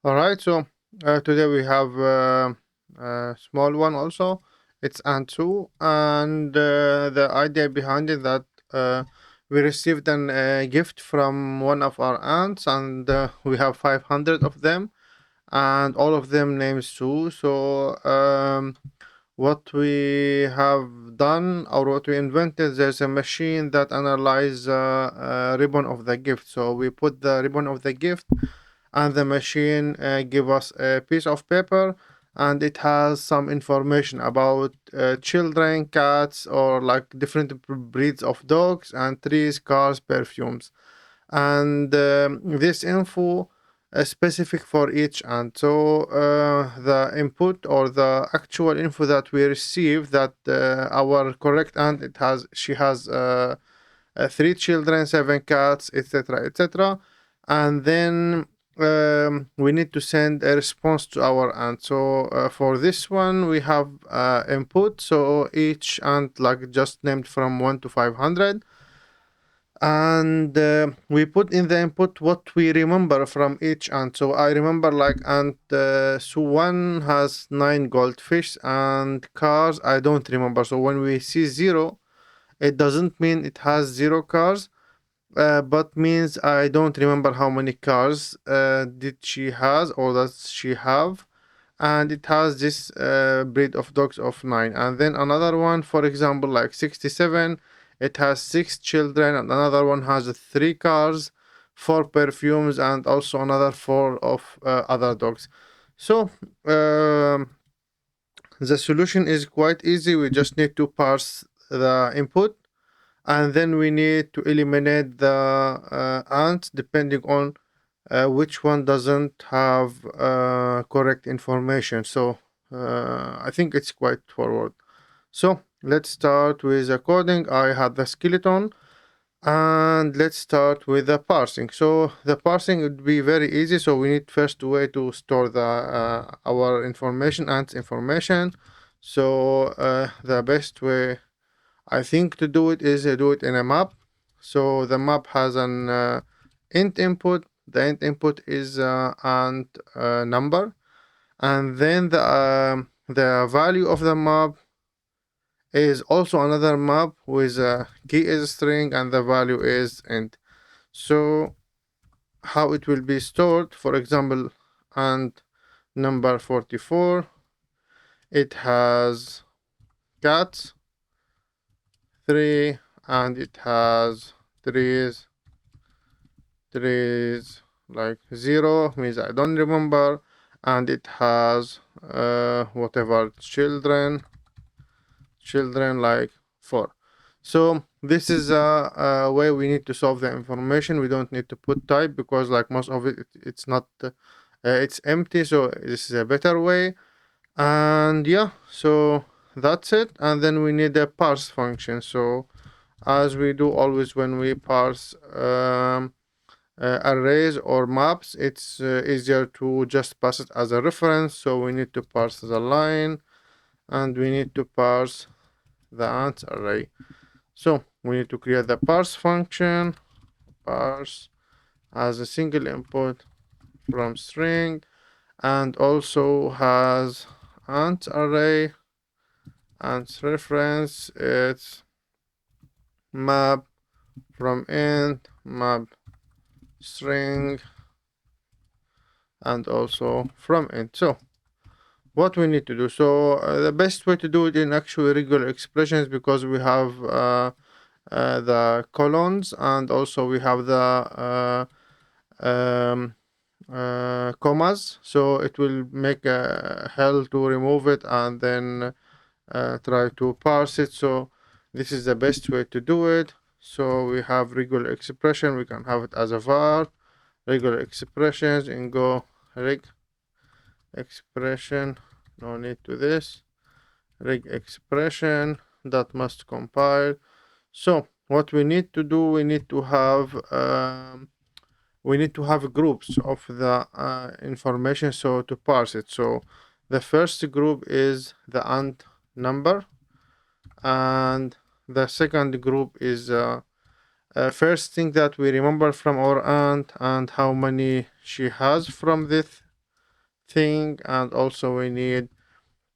All right, so today we have a small one also. It's Ant2, and the idea behind it that we received an gift from one of our aunts, and we have 500 of them, and all of them named Sue. So what we have done or what we invented, there's a machine that analyzes ribbon of the gift. So we put the ribbon of the gift and the machine give us a piece of paper and it has some information about children, cats, or like different breeds of dogs and trees, cars, perfumes, and this info is specific for each ant. So the input or the actual info that we receive, that our correct ant, it has she has 3 children, 7 cats, etc., etc., and then we need to send a response to our ant. So for this one, we have input. So each ant like just named from 1 to 500, and we put in the input what we remember from each ant. So I remember like ant so one has 9 goldfish, and cars I don't remember. So when we see zero, it doesn't mean it has 0 cars, but means I don't remember how many cars did she has or does she have, and it has this breed of dogs of 9. And then another one, for example, like 67, it has 6 children, and another one has 3 cars, 4 perfumes, and also another 4 of other dogs. So the solution is quite easy. We just need to parse the input, and then we need to eliminate the ants depending on which one doesn't have correct information. So I think it's quite forward. So let's start with the coding. I had the skeleton, and let's start with the parsing. So the parsing would be very easy. So we need first a way to store the our information, ants information. So the best way I think to do it is do it in a map. So the map has an int input. The int input is ant number, and then the value of the map is also another map with a key is string and the value is int. So how it will be stored? For example, ant number 44. It has cats 3, and it has trees like 0 means I don't remember, and it has whatever children like 4. So this is a way we need to solve the information. We don't need to put type because like most of it's not it's empty. So this is a better way. And yeah, so that's it. And then we need a parse function. So as we do always when we parse arrays or maps, it's easier to just pass it as a reference. So we need to parse the line, and we need to parse the ant array. So we need to create the parse function, parse as a single input from string, and also has ant array, ant reference, it's map from int, map string, and also from int. So what we need to do, so the best way to do it in actually regular expressions, because we have the colons, and also we have the commas, so it will make hell to remove it and then try to parse it. So this is the best way to do it. So we have regular expression, we can have it as a var, regular expressions, and go reg expression, no need to this, reg expression that must compile. So what we need to do, we need to have groups of the information, so to parse it. So the first group is the ant number, and the second group is first thing that we remember from our ant and how many she has from this thing, and also we need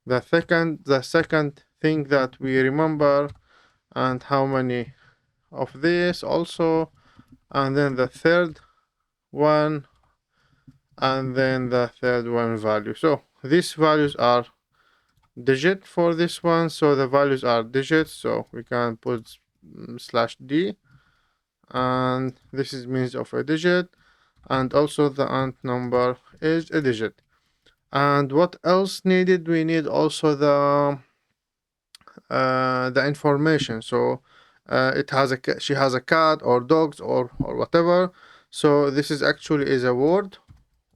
the second thing that we remember, and how many of this also, and then the third one, and then the third one value. So these values are digit for this one, so the values are digits, so we can put slash d, and this is means of a digit, and also the ant number is a digit. And what else needed? We need also the information. So it has she has a cat or dogs or whatever. So this is actually is a word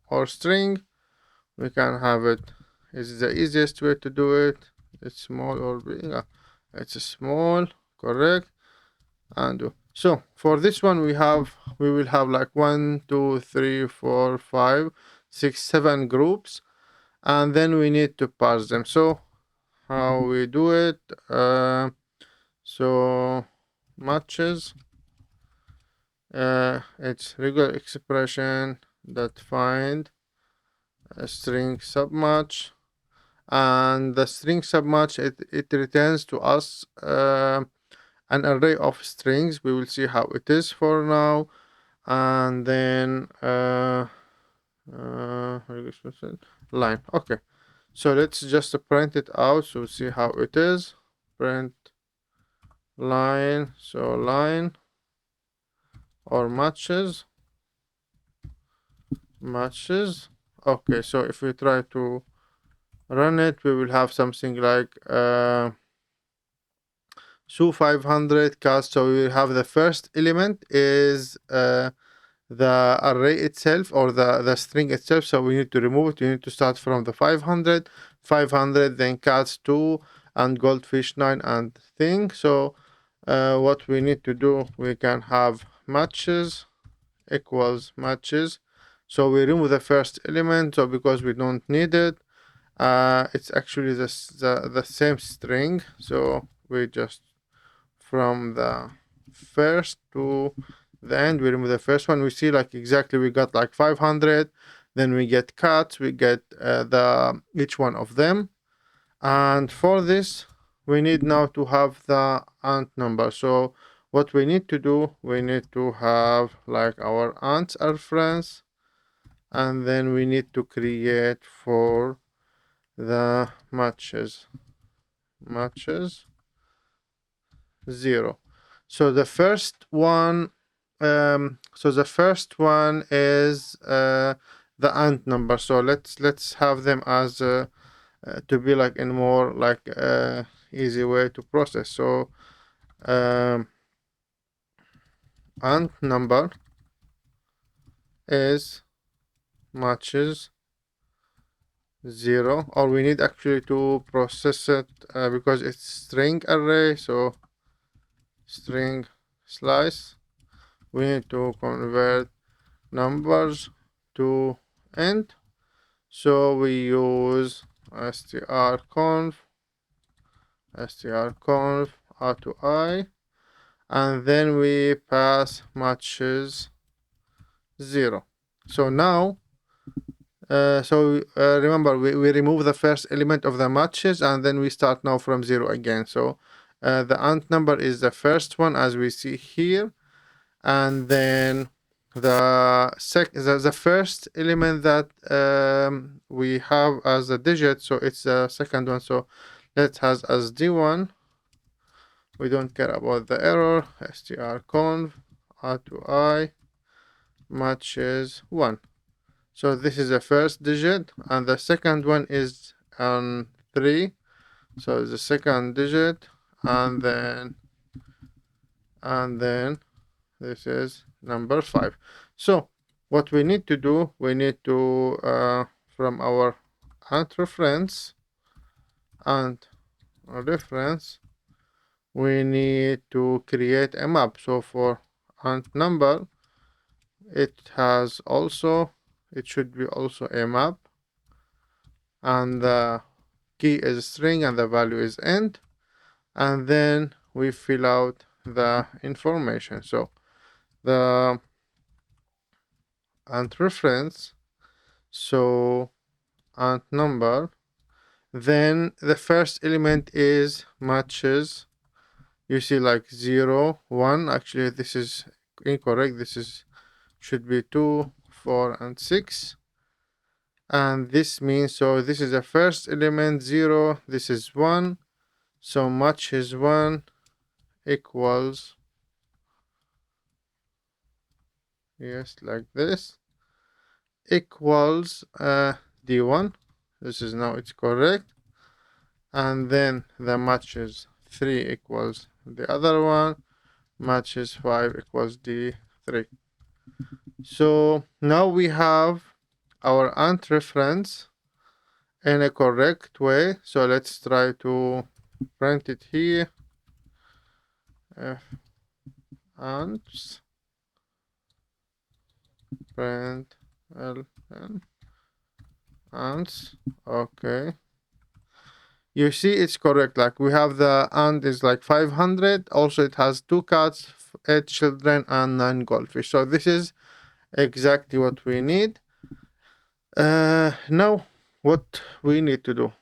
or string. We can have it. Is the easiest way to do it. It's small or big. It's a small, correct. And so for this one we will have like 1 2 3 4 5 6 7 groups, and then we need to parse them. So how we do it? So matches, it's regular expression that find a string submatch, and the string submatch, it returns to us an array of strings. We will see how it is for now, and then line. Okay, so let's just print it out so see how it is. Print line, so line or matches. Okay, so if we try to run it, we will have something like so 500 cast. So we will have the first element is the array itself, or the string itself. So we need to remove it. We need to start from the 500, then cats 2, and goldfish 9, and thing. So what we need to do, we can have matches equals matches. So we remove the first element, so because we don't need it. It's actually the same string, so we just from the first to the end we remove the first one. We see like exactly we got like 500, then we get cats, we get the each one of them. And for this we need now to have the ant number. So what we need to do, we need to have like our ants are friends, and then we need to create for the matches 0. So the first one, is the ant number. So let's have them as to be like in more like easy way to process. So ant number is matches 0, or we need actually to process it because it's string array. So string slice, we need to convert numbers to int. So we use strconf r to I, and then we pass matches 0. So now remember we remove the first element of the matches, and then we start now from 0 again. So the ant number is the first one, as we see here, and then the first element that we have as a digit, so it's the second one. So let's has as d1. We don't care about the error. strconf r to I matches 1. So this is the first digit, and the second one is on 3. So the second digit, and then this is number 5. So what we need to do, we need to from our ant reference we need to create a map. So for ant number, it should be also a map, and the key is string and the value is int, and then we fill out the information. So the ant reference, so ant number. Then the first element is matches. You see like 0, 1. Actually, this is incorrect. This is should be 2, 4, and 6. And this means, so this is the first element 0. This is 1. So matches 1 equals, yes, like this, equals D1. This is now it's correct. And then the matches 3 equals the other one, matches 5 equals D3. So now we have our ant reference in a correct way. So let's try to print it here. F ants print ln ants. Okay. You see it's correct. Like we have the ant is like 500. Also it has 2 cats, 8 children, and 9 goldfish. So this is exactly what we need. Now what we need to do.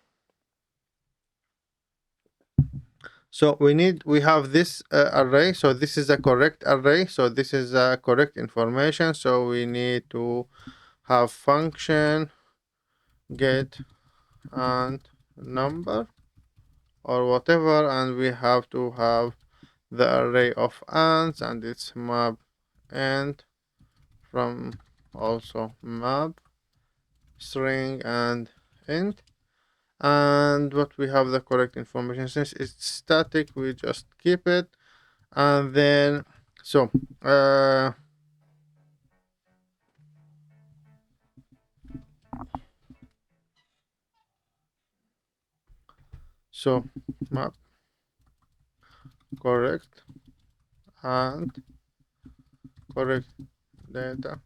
So we have this array. So this is a correct array. So this is correct information. So we need to have function get and number or whatever, and we have to have the array of ants and its map and from also map string and int. And what we have the correct information, since it's static we just keep it. And then so map correct and correct data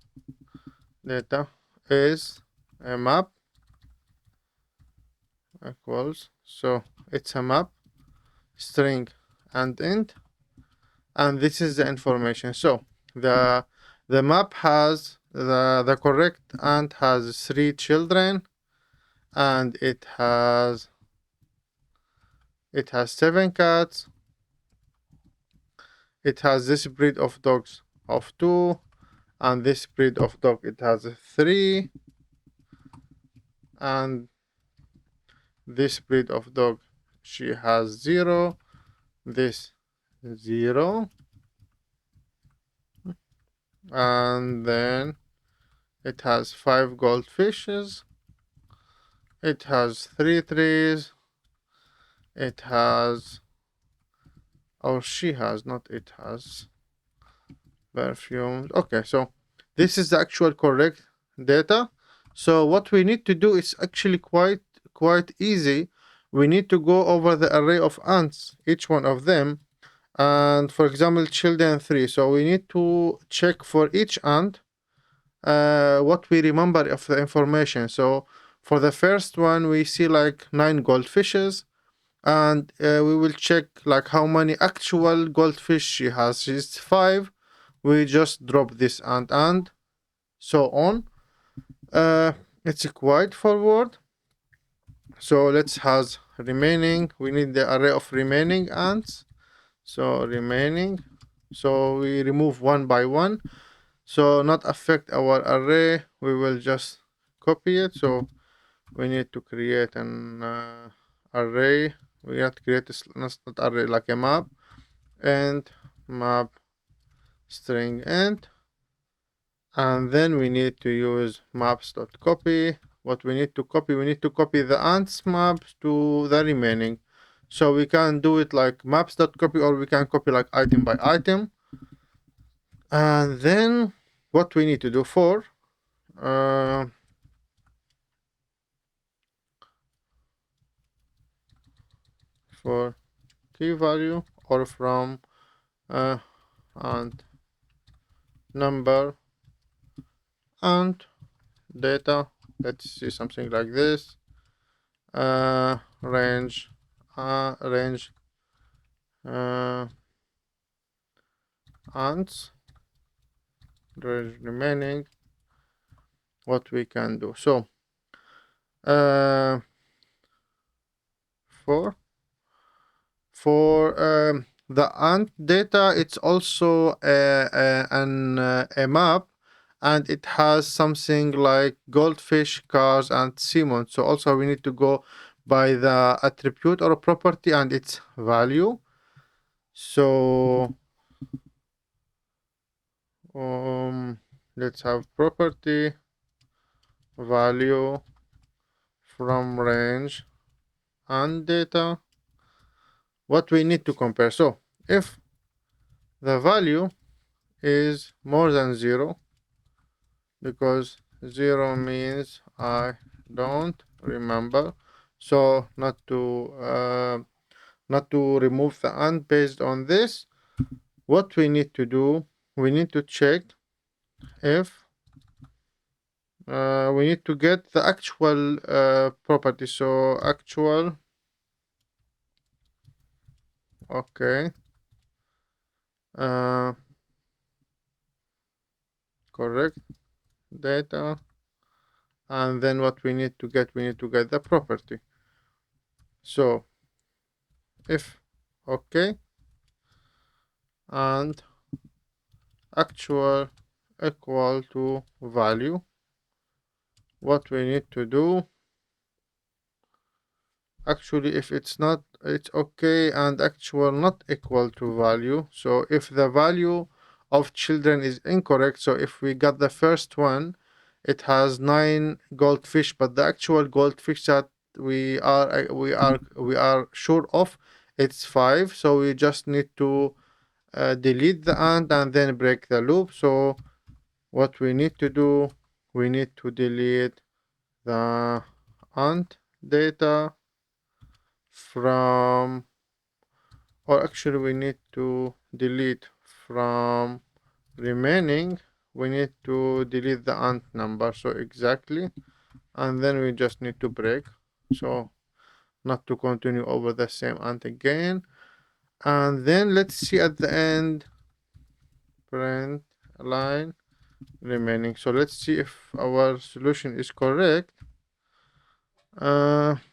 is a map equals, so it's a map string and int, and this is the information. So the map has the correct ant has 3 children, and it has 7 cats. It has this breed of dogs of 2, and this breed of dog it has 3, and this breed of dog she has 0, this 0, and then it has 5 goldfishes, it has 3 trees, it has, or she has, not it has, perfumes. Okay, so this is the actual correct data. So what we need to do is actually quite easy. We need to go over the array of ants, each one of them, and for example children 3. So we need to check for each ant what we remember of the information. So for the first one we see like 9 goldfishes, and we will check like how many actual goldfish she has. She's 5. We just drop this and so on. It's quite forward. So let's has remaining. We need the array of remaining ants. So remaining. So we remove one by one. So not affect our array. We will just copy it. So we need to create an array. We have to create a not array, like a map, and map string and then we need to use maps.Copy. What we need to copy, we need to copy the ants map to the remaining. So we can do it like maps.Copy, or we can copy like item by item. And then what we need to do for key value, or from and number and data, let's see something like this, range ants remaining. What we can do, so uh, for the ant data, it's also a map, and it has something like goldfish, cars, and Simon. So also we need to go by the attribute or property and its value. So let's have property value from range and data. What we need to compare. So if the value is more than 0, because 0 means I don't remember, so not to remove the and based on this, what we need to do, we need to check if we need to get the actual property. So actual, okay, uh, correct data, and then what we need to get, we need to get the property. So if okay and actual equal to value, what we need to do, actually if it's not, it's okay and actual not equal to value. So if the value of children is incorrect, so if we got the first one, it has 9 goldfish, but the actual goldfish that we are sure of, it's 5. So we just need to delete the and then break the loop. So what we need to do, we need to delete the and data from, or actually we need to delete from remaining, we need to delete the ant number. So exactly, and then we just need to break, so not to continue over the same ant again. And then let's see at the end, print line remaining. So let's see if our solution is correct.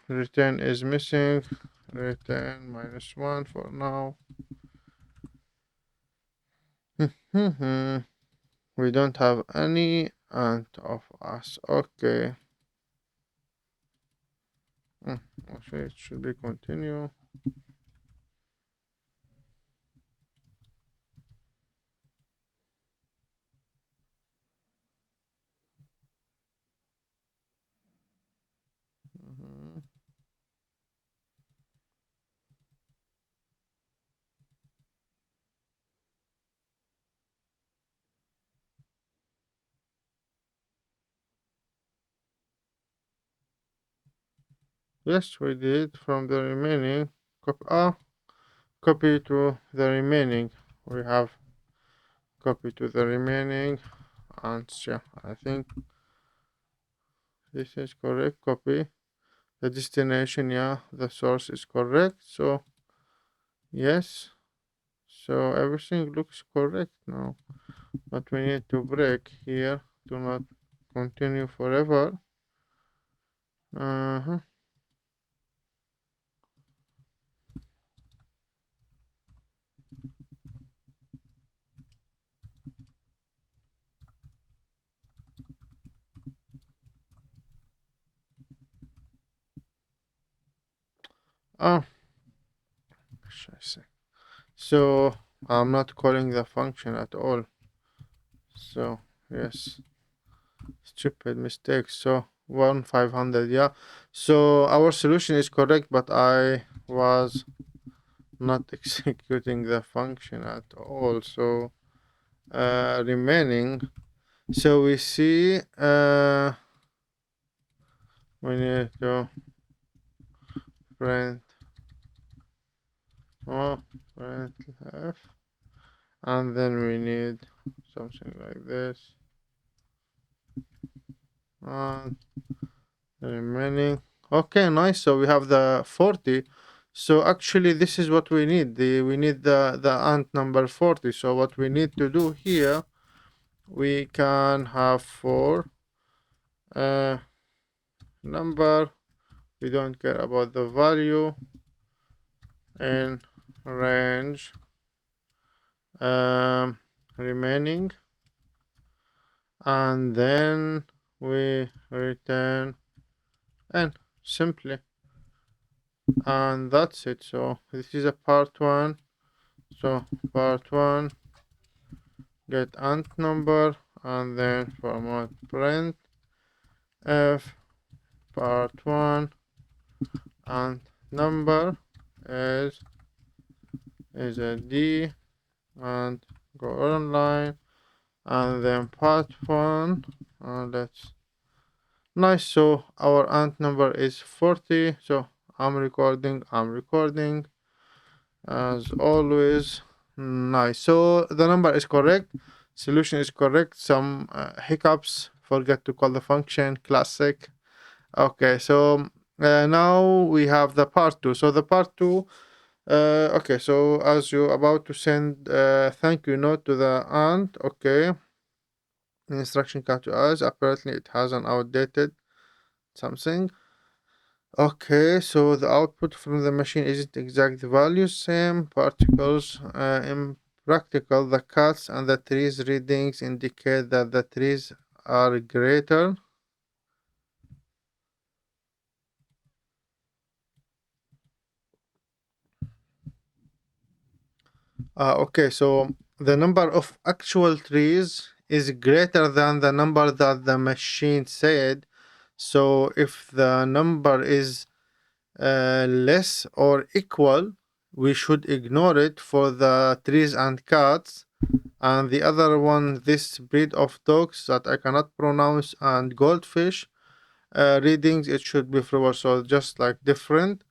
Return is missing, return -1 for now. We don't have any ant of us. Okay. Okay, it should be continue. Mhm. Yes, we did from the remaining. Copy to the remaining. We have copy to the remaining, and yeah, I think this is correct. Copy the destination. Yeah, the source is correct. So yes, so everything looks correct now. But we need to break here to not continue forever. Uh-huh. Oh, should I say? So I'm not calling the function at all. So yes, stupid mistake. So 1 500, yeah. So our solution is correct, but I was not executing the function at all. So remaining. So we see we need to print print f, and then we need something like this, and remaining. Okay, nice. So we have the 40. So actually this is what we need. We need the ant number 40. So what we need to do here, we can have 4 uh number. We don't care about the value in range remaining, and then we return n simply, and that's it. So this is a part one. So part one, get ant number, and then format print f part one ant number is a d, and go online, and then part one, and that's nice. So our ant number is 40. So I'm recording as always. Nice. So the number is correct, solution is correct. Some hiccups, forget to call the function, classic. Okay, so now we have the part two. So the part two, okay, so as you're about to send thank you note to the aunt, okay, the instruction come to us. Apparently it has an outdated something. Okay, so the output from the machine isn't exact values, same particles. In practical, the cats and the trees readings indicate that the trees are greater. Okay, so the number of actual trees is greater than the number that the machine said. So if the number is less or equal, we should ignore it for the trees and cats. And the other one, this breed of dogs that I cannot pronounce, and goldfish readings, it should be fewer. So just like different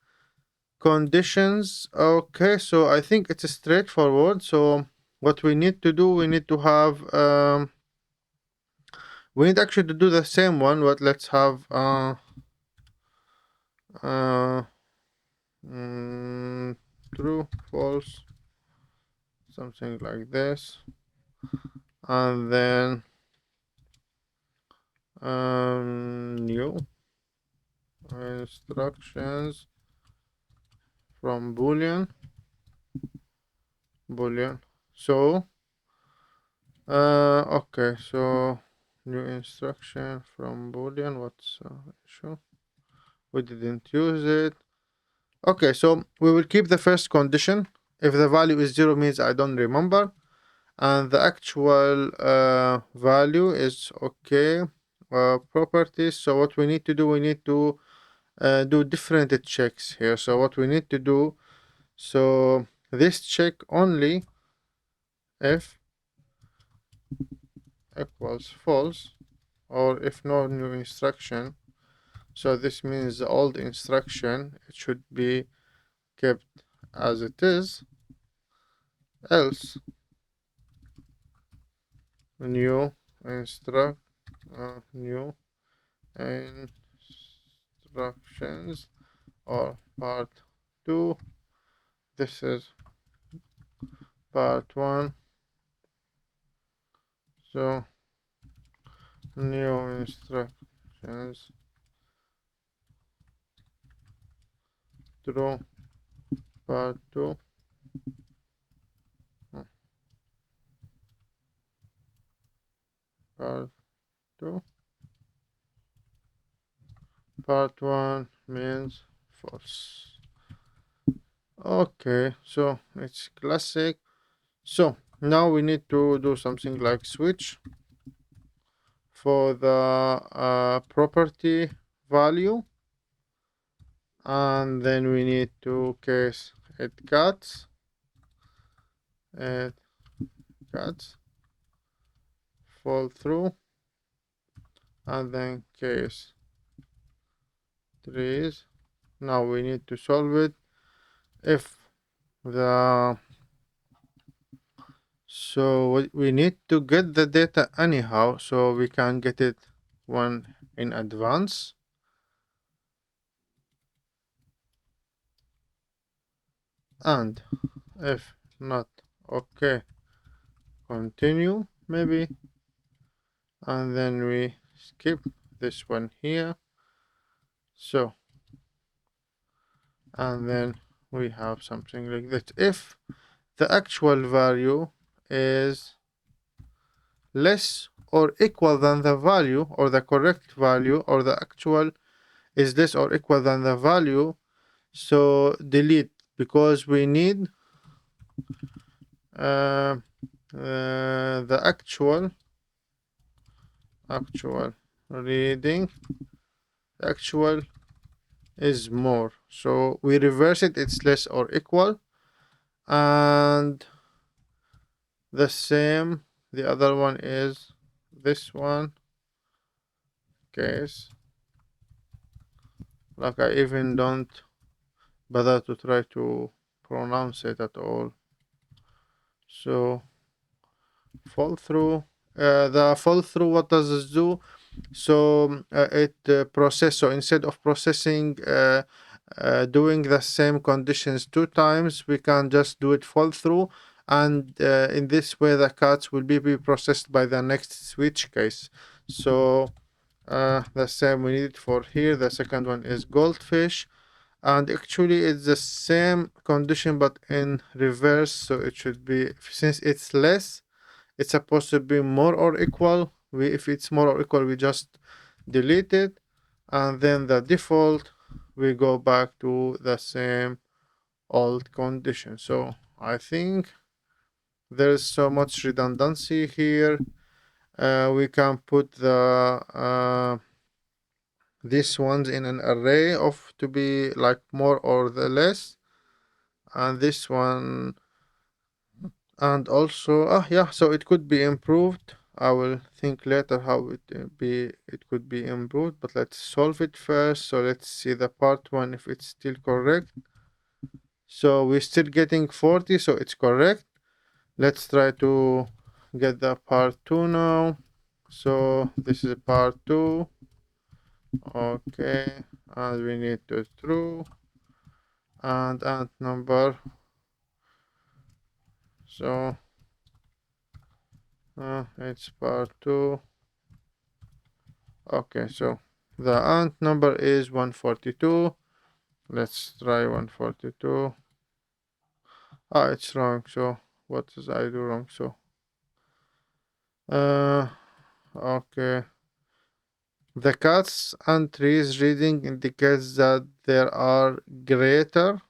conditions. Okay, so I think it's straightforward. So what we need to do, we need to have we need actually to do the same one, but let's have uh mm, true, false, something like this, and then new instructions from boolean. So okay, so new instruction from boolean. What's issue? We didn't use it. Okay, so we will keep the first condition. If the value is 0 means I don't remember, and the actual value is okay. Properties. So what we need to do, we need to do different checks here. So what we need to do, so this check only if equals false, or if no new instruction. So this means the old instruction, it should be kept as it is, else new instruct new instructions, or part 2. This is part 1. So new instructions through part 2. Part 2. Part 1 means false. Okay, so it's classic. So now we need to do something like switch for the property value, and then we need to case it cuts, it cuts, fall through, and then case trees. Now we need to solve it. If the so we need to get the data anyhow, so we can get it one in advance. And if not, okay, continue maybe, and then we skip this one here, So, and then we have something like that. If the actual value is less or equal than the value, or the correct value, or the actual is less or equal than the value, so delete, because we need the actual reading, actual is more, so we reverse it, it's less or equal. And the same, the other one is this one, case, like I even don't bother to try to pronounce it at all. So fall through, the fall through, what does this do? So it process, so instead of processing doing the same conditions two times, we can just do it fall through, and in this way the cards will be processed by the next switch case. So the same we need it for here. The second one is goldfish, and actually it's the same condition but in reverse, so it should be, since it's less, it's supposed to be more or equal. If it's more or equal, we just delete it, and then the default, we go back to the same old condition. So I think there's so much redundancy here. We can put the these ones in an array of to be like more or the less, and this one, and also yeah, so it could be improved. I will think later how it could be improved, but let's solve it first. So let's see the part one if it's still correct. So we're still getting 40, so it's correct. Let's try to get the part two now. So this is part two. Okay, and we need to true and number. So it's part two. Okay, so the ant number is 142. Let's try 142. It's wrong. So what does I do wrong? So okay. The cat's and trees reading indicates that there are greater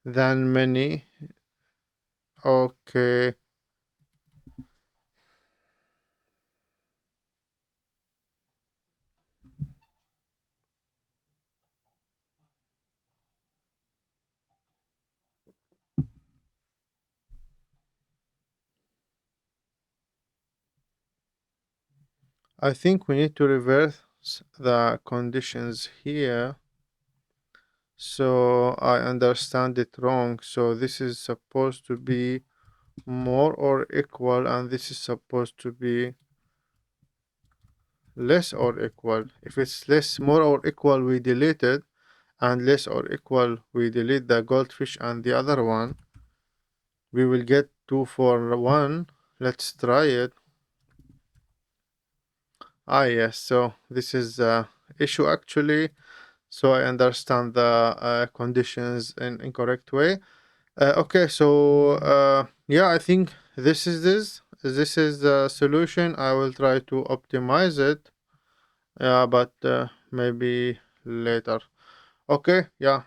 than many. Okay. I think we need to reverse the conditions here. So I understand it wrong. So this is supposed to be more or equal, and this is supposed to be less or equal. If it's less, more or equal, we delete it, and less or equal, we delete the goldfish and the other one. We will get 2 for 1. Let's try it. Yes, so this is the issue actually. So I understand the conditions in incorrect way. Okay, so yeah, I think this is the solution. I will try to optimize it, but maybe later. Okay, yeah,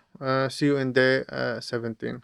see you in day 17.